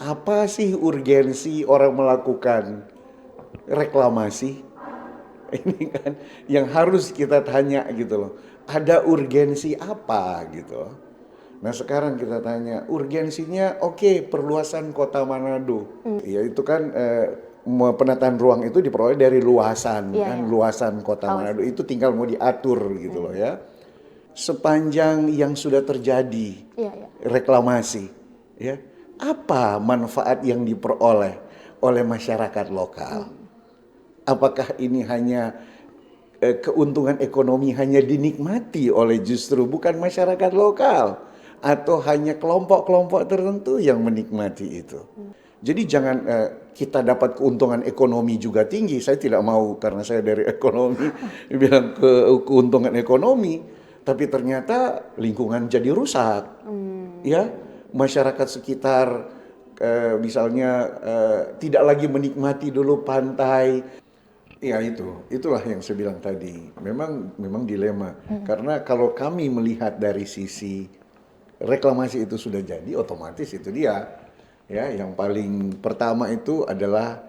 apa sih urgensi orang melakukan reklamasi? Ini kan yang harus kita tanya gitu loh. Ada urgensi apa gitu loh. Nah sekarang kita tanya urgensinya oke, perluasan kota Manado. Ya itu kan penataan ruang itu diperoleh dari luasan Iya, kan, iya. luasan kota Tahu Manado sih. itu tinggal mau diatur gitu loh ya. Sepanjang yang sudah terjadi Iya, iya. reklamasi ya, apa manfaat yang diperoleh oleh masyarakat lokal? Apakah ini hanya keuntungan ekonomi hanya dinikmati oleh justru bukan masyarakat lokal atau hanya kelompok-kelompok tertentu yang menikmati itu. Jadi jangan kita dapat keuntungan ekonomi juga tinggi. Saya tidak mau karena saya dari ekonomi bilang keuntungan ekonomi, tapi ternyata lingkungan jadi rusak. Ya, masyarakat sekitar misalnya tidak lagi menikmati dulu pantai. Ya itulah yang saya bilang tadi. Memang dilema. Karena kalau kami melihat dari sisi reklamasi itu sudah jadi, otomatis itu dia. Ya, yang paling pertama itu adalah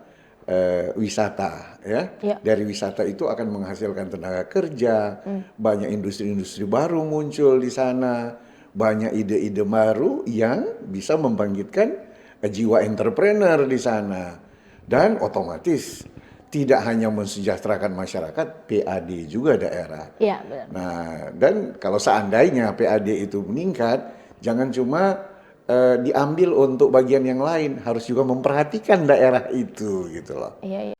wisata. Ya, Iya. dari wisata itu akan menghasilkan tenaga kerja, banyak industri-industri baru muncul di sana, banyak ide-ide baru yang bisa membangkitkan jiwa entrepreneur di sana, dan otomatis tidak hanya mensejahterakan masyarakat, PAD juga daerah. Iya, benar. Nah, dan kalau seandainya PAD itu meningkat, jangan cuma diambil untuk bagian yang lain, harus juga memperhatikan daerah itu gitu loh. Iya, iya.